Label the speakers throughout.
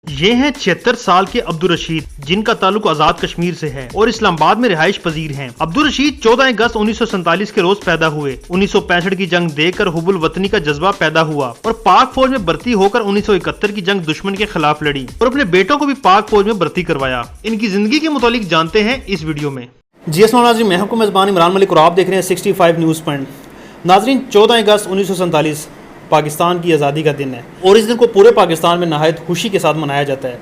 Speaker 1: یہ ہیں 76 سال کے عبدالرشید، جن کا تعلق آزاد کشمیر سے ہے اور اسلام آباد میں رہائش پذیر ہیں۔ عبدالرشید 14 اگست 1947 کے روز پیدا ہوئے۔ 1965 کی جنگ دیکھ کر حب الوطنی کا جذبہ پیدا ہوا اور پاک فوج میں بھرتی ہو کر 1971 کی جنگ دشمن کے خلاف لڑی اور اپنے بیٹوں کو بھی پاک فوج میں بھرتی کروایا۔ ان کی زندگی کے متعلق جانتے ہیں اس ویڈیو میں۔
Speaker 2: جی السلام علیکم، میں حکم میزبان عمران ملک اور آپ دیکھ رہے ہیں 65 نیوز پوائنٹ۔ ناظرین، 14 اگست 1947 پاکستان کی آزادی کا دن ہے اور اس دن کو پورے پاکستان میں نہایت خوشی کے ساتھ منایا جاتا ہے۔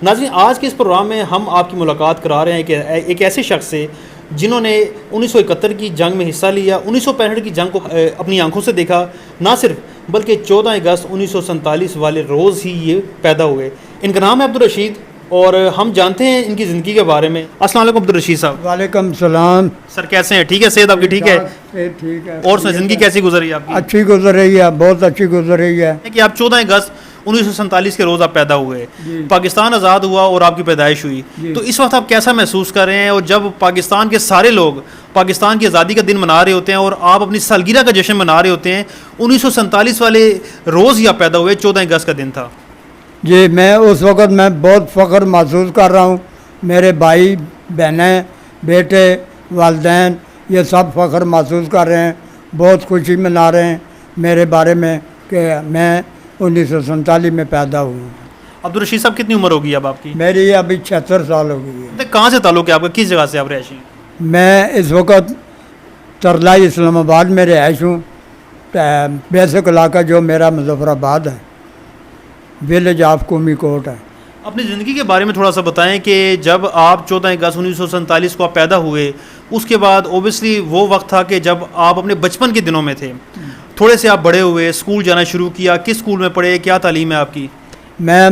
Speaker 2: ناظرین، آج کے اس پروگرام میں ہم آپ کی ملاقات کرا رہے ہیں کہ ایک ایسے شخص سے جنہوں نے 1971 کی جنگ میں حصہ لیا، 1965 کی جنگ کو اپنی آنکھوں سے دیکھا، نہ صرف بلکہ 14 اگست 1947 والے روز ہی یہ پیدا ہوئے۔ ان کا نام ہے عبدالرشید اور ہم جانتے ہیں ان کی زندگی کے بارے میں۔ السلام علیکم عبدالرشید صاحب۔
Speaker 3: وعلیکم السلام
Speaker 2: سر کیسے ہیں؟ ٹھیک ہے؟ صحت آپ کی ٹھیک ہے؟
Speaker 3: ٹھیک ہے۔
Speaker 2: اور زندگی کیسی گزر رہی ہے آپ کی؟
Speaker 3: اچھی گزر رہی ہے، بہت اچھی گزر رہی ہے۔
Speaker 2: کہ آپ 14 اگست 1947 کے روز آپ پیدا ہوئے، پاکستان آزاد ہوا اور آپ کی پیدائش ہوئی، تو اس وقت آپ کیسا محسوس کر رہے ہیں؟ اور جب پاکستان کے سارے لوگ پاکستان کی آزادی کا دن منا رہے ہوتے ہیں اور آپ اپنی سالگرہ کا جشن منا رہے ہوتے ہیں، 1947 والے روز ہی آپ پیدا ہوئے، 14 اگست کا دن تھا۔
Speaker 3: جی، میں اس وقت میں بہت فخر محسوس کر رہا ہوں۔ میرے بھائی بہنیں، بیٹے، والدین، یہ سب فخر محسوس کر رہے ہیں، بہت خوشی منا رہے ہیں میرے بارے میں کہ میں 1947 میں پیدا ہوں۔
Speaker 2: عبدالرشید صاحب کتنی عمر ہوگی اب آپ کی؟
Speaker 3: میری ابھی 76 سال ہو گئی ہے۔
Speaker 2: کہاں سے تعلق ہے آپ کا؟ کس جگہ سے آپ رہائشی ہیں؟
Speaker 3: میں اس وقت ترلائی اسلام آباد میں رہائش ہوں۔ بیسک علاقہ جو میرا مظفر آباد ہے، ولیج آف قومی کوٹ ہے۔
Speaker 2: اپنی زندگی کے بارے میں تھوڑا سا بتائیں کہ جب آپ 14 اگست 1947 کو آپ پیدا ہوئے، اس کے بعد اوبیسلی وہ وقت تھا کہ جب آپ اپنے بچپن کے دنوں میں تھے، تھوڑے سے آپ بڑے ہوئے، اسکول جانا شروع کیا، کس اسکول میں پڑھے، کیا تعلیم ہے آپ کی؟
Speaker 3: میں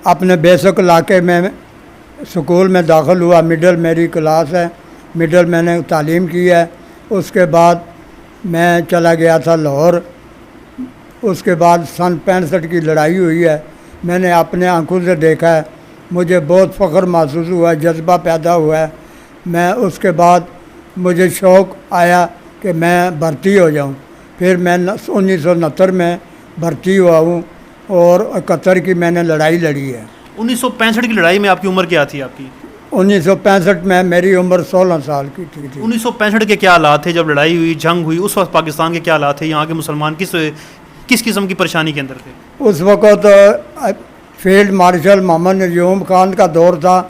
Speaker 3: اپنے بیسک علاقے میں اسکول میں داخل ہوا، مڈل میری کلاس ہے، مڈل میں نے تعلیم کی ہے۔ اس کے بعد میں چلا گیا تھا لاہور۔ اس کے بعد سن 65 کی لڑائی ہوئی ہے، میں نے اپنے آنکھوں سے دیکھا ہے، مجھے بہت فخر محسوس ہوا ہے، جذبہ پیدا ہوا ہے۔ میں اس کے بعد مجھے شوق آیا کہ میں بھرتی ہو جاؤں، پھر میں 1969 میں بھرتی ہوا ہوں اور 71 کی میں نے لڑائی لڑی ہے۔
Speaker 2: 1965 کی لڑائی میں آپ کی عمر کیا تھی آپ کی؟
Speaker 3: 1965 میں میری عمر 16 سال کی تھی۔
Speaker 2: 1965 کے کیا حالات تھے جب لڑائی ہوئی، جنگ ہوئی؟ اس وقت پاکستان کے کیا حالات تھے؟ یہاں کے مسلمان کس قسم کی پریشانی کے اندر تھے؟
Speaker 3: اس وقت فیلڈ مارشل محمد نجوم خان کا دور تھا،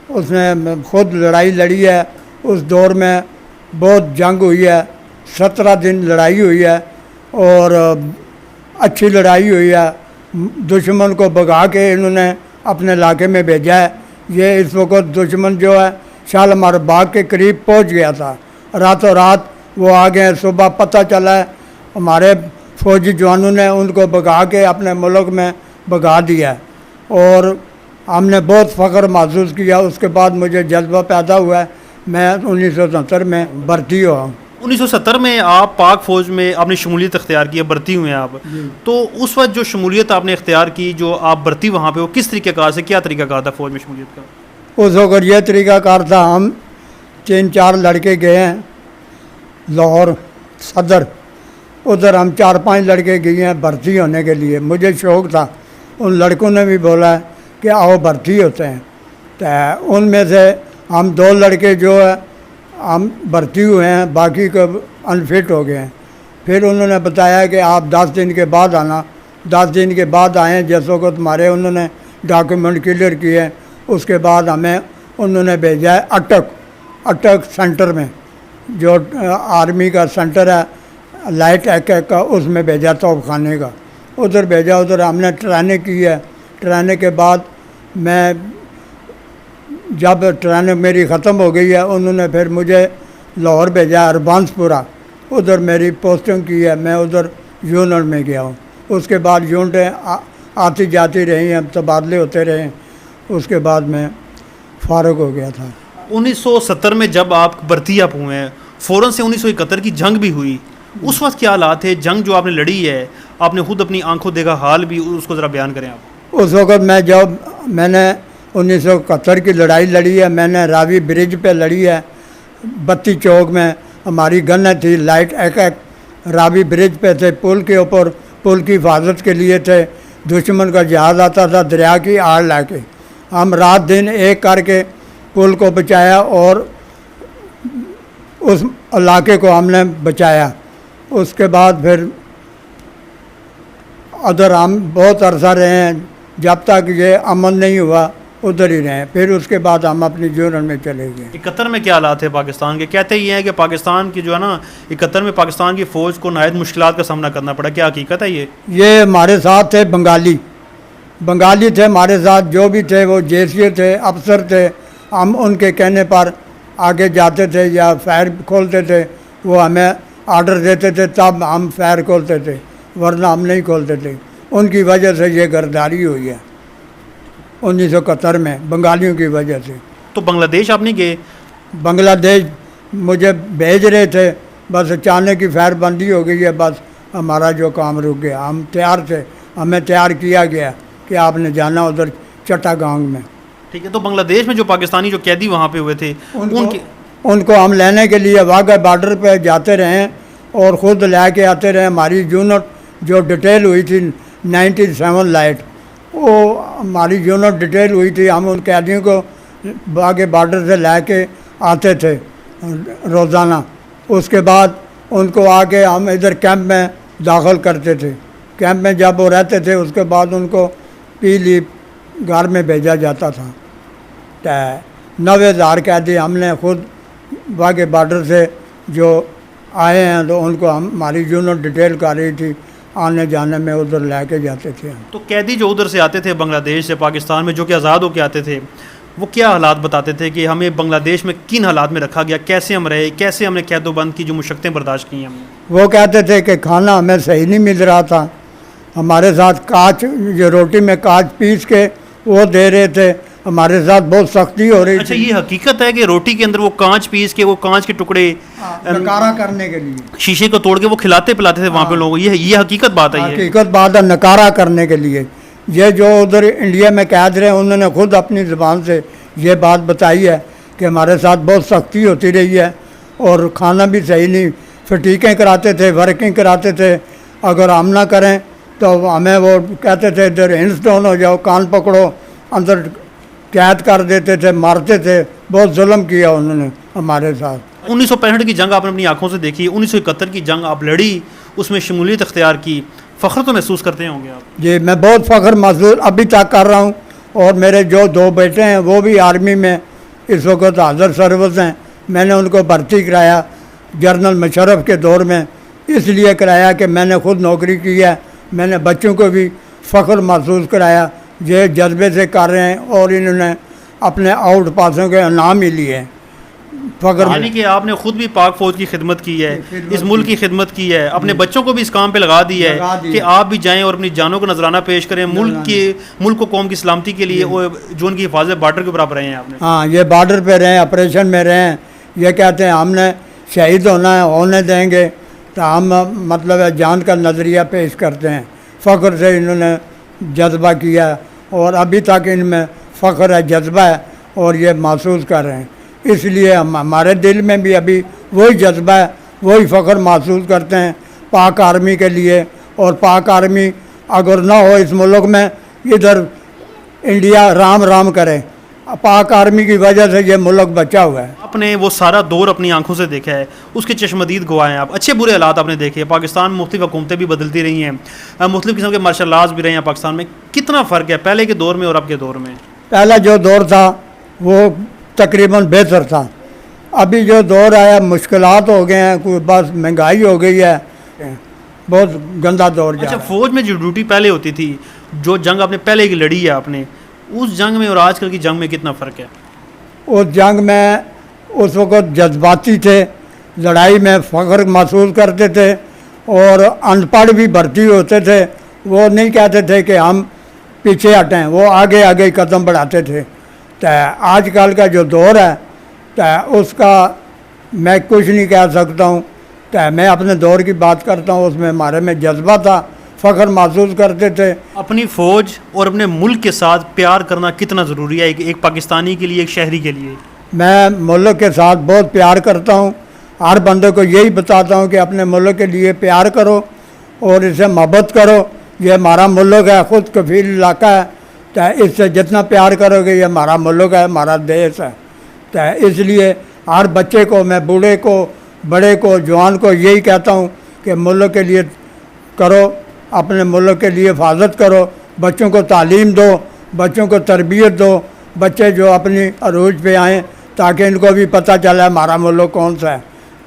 Speaker 3: اس نے خود لڑائی لڑی ہے۔ اس دور میں بہت جنگ ہوئی ہے، 17 دن لڑائی ہوئی ہے اور اچھی لڑائی ہوئی ہے۔ دشمن کو بھگا کے انہوں نے اپنے علاقے میں بھیجا ہے۔ یہ اس وقت دشمن جو ہے شالمار باغ کے قریب پہنچ گیا تھا، راتوں رات وہ آ گئے۔ صبح پتہ چلا ہے ہمارے فوجی جوانوں نے ان کو بھگا کے اپنے ملک میں بھگا دیا اور ہم نے بہت فخر محسوس کیا۔ اس کے بعد مجھے جذبہ پیدا ہوا ہے، میں 1969 میں بھرتی ہوا ہوں۔
Speaker 2: 1970 میں آپ پاک فوج میں آپ نے شمولیت اختیار کی ہے، بھرتی ہوئے ہیں آپ، تو اس وقت جو شمولیت آپ نے اختیار کی، جو آپ بھرتی وہاں پہ، وہ کس طریقہ کار سے، کیا طریقہ کار تھا فوج میں شمولیت کا؟
Speaker 3: اس وقت یہ طریقہ کار تھا، ہم 3-4 لڑکے گئے ہیں لاہور صدر، ادھر ہم 4-5 لڑکے گئے ہیں بھرتی ہونے کے لیے۔ مجھے شوق تھا، ان لڑکوں نے بھی بولا ہے کہ آؤ بھرتی ہوتے ہیں، تو ان میں سے ہم 2 لڑکے جو ہے ہم بھرتی ہوئے ہیں، باقی کو انفٹ ہو گئے ہیں۔ پھر انہوں نے بتایا کہ آپ 10 دن کے بعد آنا۔ 10 دن کے بعد آئیں، جیسے کو تمہارے انہوں نے ڈاکیومنٹ کلیئر کیے، اس کے بعد ہمیں انہوں نے بھیجا ہے اٹک سینٹر میں، جو آرمی کا سینٹر ہے لائٹ ایک کا، اس میں بھیجا توپ خانے کا، ادھر بھیجا۔ ادھر ہم نے ٹریننگ کی ہے۔ ٹریننگ کے بعد میں جب ٹریننگ میری ختم ہو گئی ہے، انہوں نے پھر مجھے لاہور بھیجا، اربانس پورہ، ادھر میری پوسٹنگ کی ہے، میں ادھر یونٹ میں گیا ہوں۔ اس کے بعد یونٹیں آتی جاتی رہی ہیں، تبادلے ہوتے رہے، اس کے بعد میں فارغ ہو گیا تھا۔
Speaker 2: 1970 میں جب آپ بھرتی آپ ہوئے ہیں، فوراً سے 1971 کی جنگ بھی ہوئی، اس وقت کیا حالات تھے؟ جنگ جو آپ نے لڑی ہے، آپ نے خود اپنی آنکھوں دیکھا حال بھی، اس کو ذرا بیان کریں آپ۔
Speaker 3: اس وقت میں نے 1971 کی لڑائی لڑی ہے، میں نے راوی برج پہ لڑی ہے، بتی چوک میں ہماری گنیں تھی، لائٹ ایک راوی برج پہ تھے، پل کے اوپر، پل کی حفاظت کے لیے تھے، دشمن کا جہاز آتا تھا دریا کی آڑ لا کے، ہم رات دن ایک کر کے پل کو بچایا اور اس علاقے کو ہم نے بچایا۔ اس کے بعد پھر ادھر ہم بہت عرصہ رہے ہیں، جب تک یہ امن نہیں ہوا ادھر ہی رہے، پھر اس کے بعد ہم اپنی یونین میں چلے گئے۔
Speaker 2: 71 میں کیا حالات تھے پاکستان کے؟ کہتے یہ ہیں کہ پاکستان کی جو ہے نا 71 میں پاکستان کی فوج کو نہایت مشکلات کا سامنا کرنا پڑا، کیا حقیقت ہے یہ؟
Speaker 3: یہ ہمارے ساتھ تھے بنگالی تھے ہمارے ساتھ، جو بھی تھے وہ جیسے تھے، افسر تھے، ہم ان کے کہنے پر آگے جاتے تھے یا فائر کھولتے تھے، وہ ہمیں آرڈر دیتے تھے تب ہم فائر کھولتے تھے، ورنہ ہم نہیں کھولتے تھے۔ ان کی وجہ سے یہ غداری ہوئی ہے 1971 میں، بنگالیوں کی وجہ سے۔
Speaker 2: تو بنگلہ دیش آپ نہیں گئے؟
Speaker 3: بنگلہ دیش مجھے بھیج رہے تھے، بس اچانک کی فائر بندی ہو گئی ہے، بس ہمارا جو کام رک گیا۔ ہم تیار تھے، ہمیں تیار کیا گیا کہ آپ نے جانا ادھر چٹاگانگ میں۔
Speaker 2: ٹھیک ہے، تو بنگلہ دیش میں جو پاکستانی جو قیدی وہاں پہ ہوئے تھے
Speaker 3: ان کو ہم لینے کے لیے واگا بارڈر پہ جاتے رہے اور خود لے کے آتے رہے۔ ہماری یونٹ جو ڈیٹیل ہوئی تھی 97 لائٹ، وہ ہماری یونٹ ڈیٹیل ہوئی تھی، ہم ان قیدیوں کو واگا بارڈر سے لے کے آتے تھے روزانہ۔ اس کے بعد ان کو آ کے ہم ادھر کیمپ میں داخل کرتے تھے، کیمپ میں جب وہ رہتے تھے اس کے بعد ان کو پی لی گھر میں بھیجا جاتا تھا۔ 90,000 قیدی ہم نے خود واگا بارڈر سے جو آئے ہیں تو ان کو ہماری یونٹ ڈیٹیل کر رہی تھی، آنے جانے میں ادھر لے کے جاتے تھے۔
Speaker 2: تو قیدی جو ادھر سے آتے تھے بنگلہ دیش سے پاکستان میں، جو کہ آزاد ہو کے آتے تھے، وہ کیا حالات بتاتے تھے کہ ہمیں بنگلہ دیش میں کن حالات میں رکھا گیا، کیسے ہم رہے، کیسے ہم نے قید و بند کی جو مشقتیں برداشت کی ہم نے؟
Speaker 3: وہ کہتے تھے کہ کھانا ہمیں صحیح نہیں مل رہا تھا، ہمارے ساتھ کانچ، یہ روٹی میں کانچ پیس کے وہ دے رہے تھے، ہمارے ساتھ بہت سختی ہو رہی تھی۔
Speaker 2: اچھا، یہ حقیقت ہے کہ روٹی کے اندر وہ کانچ پیس کے، وہ کانچ کے ٹکڑے
Speaker 3: نکارا کرنے کے لیے،
Speaker 2: شیشے کو توڑ کے وہ کھلاتے پلاتے تھے وہاں پہ لوگوں کو، یہ حقیقت بات ہے؟ یہ
Speaker 3: حقیقت بات ہے، نکارا کرنے کے لیے۔ یہ جو ادھر انڈیا میں قید رہے انہوں نے خود اپنی زبان سے یہ بات بتائی ہے کہ ہمارے ساتھ بہت سختی ہوتی رہی ہے اور کھانا بھی صحیح نہیں، فٹیکیں کراتے تھے، ورکنگ کراتے تھے، اگر ہم نہ کریں تو ہمیں وہ کہتے تھے ادھر ہینڈز ڈاؤن ہو جاؤ، کان پکڑو، اندر قید کر دیتے تھے، مارتے تھے، بہت ظلم کیا انہوں نے ہمارے ساتھ۔
Speaker 2: 1965 کی جنگ آپ نے اپنی آنکھوں سے دیکھی، 1971 کی جنگ آپ لڑی، اس میں شمولیت اختیار کی، فخر تو محسوس کرتے ہوں گے آپ؟
Speaker 3: جی، میں بہت فخر محسوس ابھی تک کر رہا ہوں، اور میرے جو 2 بیٹے ہیں وہ بھی آرمی میں اس وقت حاضر سروس ہیں۔ میں نے ان کو بھرتی کرایا جنرل مشرف کے دور میں، اس لیے کرایا کہ میں نے خود نوکری کی ہے، میں نے بچوں کو بھی فخر محسوس کرایا، یہ جذبے سے کر رہے ہیں اور انہوں نے اپنے آؤٹ پاسوں کے انعام ہی لیے ہیں۔ فخر
Speaker 2: یعنی کہ آپ نے خود بھی پاک فوج کی خدمت کی ہے، اس ملک کی خدمت کی ہے، اپنے بچوں کو بھی اس کام پہ لگا دی ہے کہ آپ بھی جائیں اور اپنی جانوں کو نذرانہ پیش کریں، ملک کو، قوم کی سلامتی کے لیے، جو ان کی حفاظت بارڈر کے اوپر آپ رہے ہیں آپ نے۔
Speaker 3: ہاں، یہ بارڈر پہ رہے ہیں، آپریشن میں رہے ہیں، یہ کہتے ہیں ہم نے شہید ہونا ہے، ہونے دیں گے، تو ہم مطلب ہے جان کا نظریہ پیش کرتے ہیں۔ فخر سے انہوں نے جذبہ کیا اور ابھی تک ان میں فخر ہے، جذبہ ہے، اور یہ محسوس کر رہے ہیں۔ اس لیے ہمارے دل میں بھی ابھی وہی جذبہ ہے، وہی فخر محسوس کرتے ہیں پاک آرمی کے لیے۔ اور پاک آرمی اگر نہ ہو اس ملک میں، ادھر انڈیا رام رام کرے، پاک آرمی کی وجہ سے یہ ملک بچا ہوا ہے۔
Speaker 2: آپ نے وہ سارا دور اپنی آنکھوں سے دیکھا ہے، اس کے چشمدید گواہ ہیں آپ، اچھے برے حالات آپ نے دیکھے ہیں۔ پاکستان میں مختلف حکومتیں بھی بدلتی رہی ہیں، مختلف قسم کے مارشل لاز بھی رہے ہیں پاکستان میں، کتنا فرق ہے پہلے کے دور میں اور اب کے دور میں؟
Speaker 3: پہلا جو دور تھا وہ تقریباً بہتر تھا، ابھی جو دور آیا مشکلات ہو گئے ہیں، کوئی بس مہنگائی ہو گئی ہے، بہت گندا دور جا رہا ہے۔
Speaker 2: اچھا، فوج میں جو ڈیوٹی پہلے ہوتی تھی، جو جنگ آپ نے پہلے کی لڑی ہے آپ نے، اس جنگ میں اور آج کل کی جنگ میں کتنا فرق ہے؟
Speaker 3: اس جنگ میں اس وقت جذباتی تھے، لڑائی میں فخر محسوس کرتے تھے، اور ان پڑھ بھی بھرتی ہوتے تھے، وہ نہیں کہتے تھے کہ ہم پیچھے ہٹیں، وہ آگے آگے قدم بڑھاتے تھے۔ تو آج کل کا جو دور ہے تو اس کا میں کچھ نہیں کہہ سکتا ہوں، تو میں اپنے دور کی بات کرتا ہوں، اس میں ہمارے میں جذبہ تھا، فخر محسوس کرتے تھے۔
Speaker 2: اپنی فوج اور اپنے ملک کے ساتھ پیار کرنا کتنا ضروری ہے ایک پاکستانی کے لیے، ایک شہری کے لیے؟
Speaker 3: میں ملک کے ساتھ بہت پیار کرتا ہوں، ہر بندے کو یہی بتاتا ہوں کہ اپنے ملک کے لیے پیار کرو اور اسے محبت کرو، یہ ہمارا ملک ہے، خود کفیل علاقہ ہے، تو اس سے جتنا پیار کرو گے یہ ہمارا ملک ہے، ہمارا دیش ہے، تو اس لیے ہر بچے کو، میں بوڑھے کو، بڑے کو، جوان کو یہی کہتا ہوں کہ ملک کے لیے کرو، اپنے ملک کے لیے حفاظت کرو، بچوں کو تعلیم دو، بچوں کو تربیت دو، بچے جو اپنی عروج پہ آئیں تاکہ ان کو بھی پتہ چلے ہمارا ملک کون سا ہے۔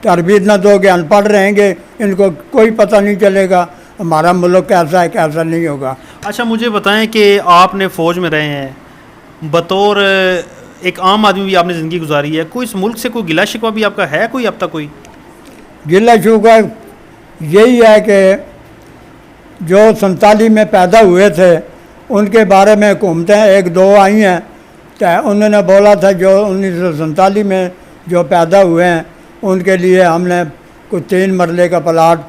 Speaker 3: تربیت نہ دو گے، ان پڑھ رہیں گے، ان کو کوئی پتہ نہیں چلے گا ہمارا ملک کیسا ہے، کیسا نہیں ہوگا۔
Speaker 2: اچھا مجھے بتائیں کہ آپ نے فوج میں رہے ہیں، بطور ایک عام آدمی بھی آپ نے زندگی گزاری ہے، کوئی اس ملک سے کوئی گلہ شکوہ بھی آپ کا ہے کوئی اب تک کوئی؟
Speaker 3: گلہ شکوہ یہی ہے کہ جو 47 میں پیدا ہوئے تھے ان کے بارے میں حکومتیں ایک دو آئی ہیں، تو انہوں نے بولا تھا جو 1947 میں جو پیدا ہوئے ہیں ان کے لیے ہم نے کوئی 3 مرلے کا پلاٹ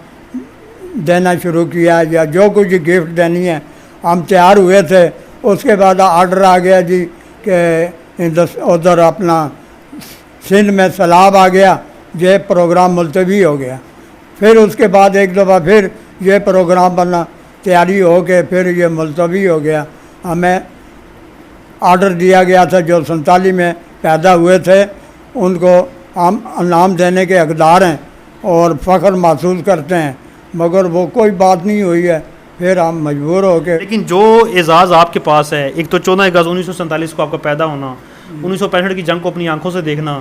Speaker 3: دینا شروع کیا، یا جو کچھ گفٹ دینی ہے ہم تیار ہوئے تھے۔ اس کے بعد آرڈر آ گیا جی کہ ادھر اپنا سندھ میں سیلاب آ گیا، یہ پروگرام ملتوی ہو گیا۔ پھر اس کے بعد ایک دفعہ پھر یہ پروگرام بنا تیاری ہو کے پھر یہ ملتوی ہو گیا۔ ہمیں آرڈر دیا گیا تھا جو 47 میں پیدا ہوئے تھے ان کو ہم انعام دینے کے حقدار ہیں اور فخر محسوس کرتے ہیں، مگر وہ کوئی بات نہیں ہوئی ہے، پھر ہم مجبور ہو کے۔
Speaker 2: لیکن جو اعزاز آپ کے پاس ہے، ایک تو 14 اگست 1947 کو آپ کا پیدا ہونا، 1965 کی جنگ کو اپنی آنکھوں سے دیکھنا،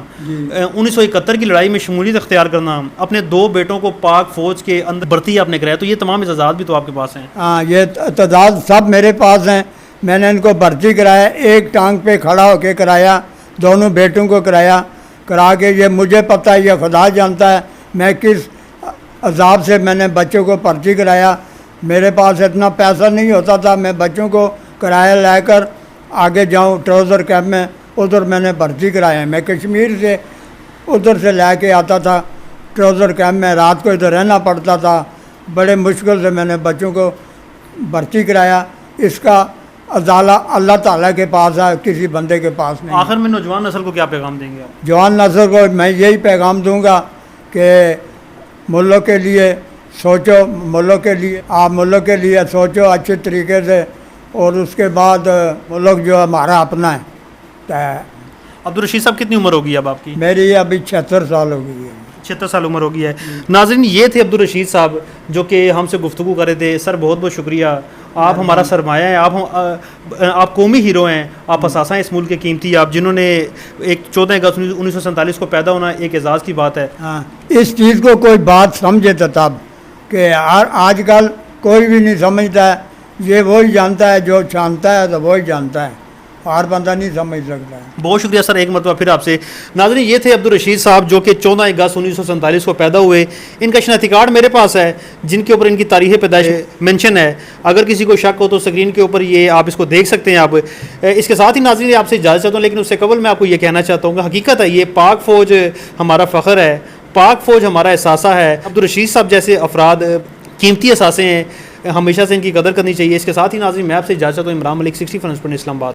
Speaker 2: 1971 کی لڑائی میں شمولیت اختیار کرنا، اپنے 2 بیٹوں کو پاک فوج کے اندر بھرتی آپ نے کرایا، تو یہ تمام اعزازات بھی تو آپ کے پاس ہیں۔
Speaker 3: ہاں، یہ تعداد سب میرے پاس ہیں، میں نے ان کو بھرتی کرایا، ایک ٹانگ پہ کھڑا ہو کے کرایا، دونوں بیٹوں کو کرایا، کرا کے یہ مجھے پتہ ہے، یہ خدا جانتا ہے میں کس عذاب سے میں نے بچوں کو بھرتی کرایا۔ میرے پاس اتنا پیسہ نہیں ہوتا تھا میں بچوں کو کرایہ لے کر آگے جاؤں ٹراؤزر کیمپ میں، ادھر میں نے بھرتی کرایا۔ میں کشمیر سے ادھر سے لے کے آتا تھا ٹراؤزر کیمپ میں، رات کو ادھر رہنا پڑتا تھا، بڑے مشکل سے میں نے بچوں کو بھرتی کرایا۔ اس کا ازالہ اللہ تعالیٰ کے پاس ہے، کسی بندے کے پاس نہیں۔
Speaker 2: آخر میں نوجوان نسل کو کیا پیغام دیں گے آپ؟
Speaker 3: جوان نسل کو میں یہی پیغام دوں گا کہ ملک کے لیے سوچو، ملک کے لیے آپ ملک کے لیے سوچو اچھے طریقے سے، اور اس کے بعد ملک جو ہمارا اپنا ہے۔ تو
Speaker 2: عبدالرشید صاحب کتنی عمر ہوگی اب آپ کی؟
Speaker 3: میری ابھی 76 سال ہو گئی ہے۔
Speaker 2: 76 سال عمر ہو گئی ہے۔ ناظرین یہ تھے عبدالرشید صاحب جو کہ ہم سے گفتگو کر رہے تھے۔ سر بہت بہت شکریہ، آپ ہمارا سرمایہ ہیں، آپ قومی ہیرو ہیں، آپ اثاثہ ہیں اس ملک کے قیمتی، آپ جنہوں نے ایک 14 اگست 1947 کو پیدا ہونا ایک اعزاز کی بات ہے۔
Speaker 3: ہاں، اس چیز کو کوئی بات سمجھے تو تب کہ آج کل کوئی بھی نہیں سمجھتا ہے، یہ وہی جانتا ہے جو جانتا ہے تو وہی جانتا ہے، ہر بندہ نہیں سمجھ سکتا ہے۔
Speaker 2: بہت شکریہ سر، ایک مرتبہ پھر آپ سے۔ ناظرین یہ تھے عبدالرشید صاحب جو کہ 14 اگست 1947 کو پیدا ہوئے۔ ان کا شناختی کارڈ میرے پاس ہے جن کے اوپر ان کی تاریخ پیدائش مینشن ہے، اگر کسی کو شک ہو تو اسکرین کے اوپر یہ آپ اس کو دیکھ سکتے ہیں۔ آپ اس کے ساتھ ہی ناظرین آپ سے اجازت چاہتا ہوں، لیکن اس سے قبل میں آپ کو یہ کہنا چاہتا ہوں کہ حقیقت ہے یہ پاک فوج ہمارا فخر ہے، پاک فوج ہمارا احساسہ ہے۔ عبدالرشید صاحب جیسے افراد قیمتی اثاثے ہیں، ہمیشہ سے ان کی قدر کرنی چاہیے۔ اس کے ساتھ ہی ناظرین میں آپ سے اجازت چاہتا ہوں۔ عمران ملک 60 فرنس پر اسلام آباد۔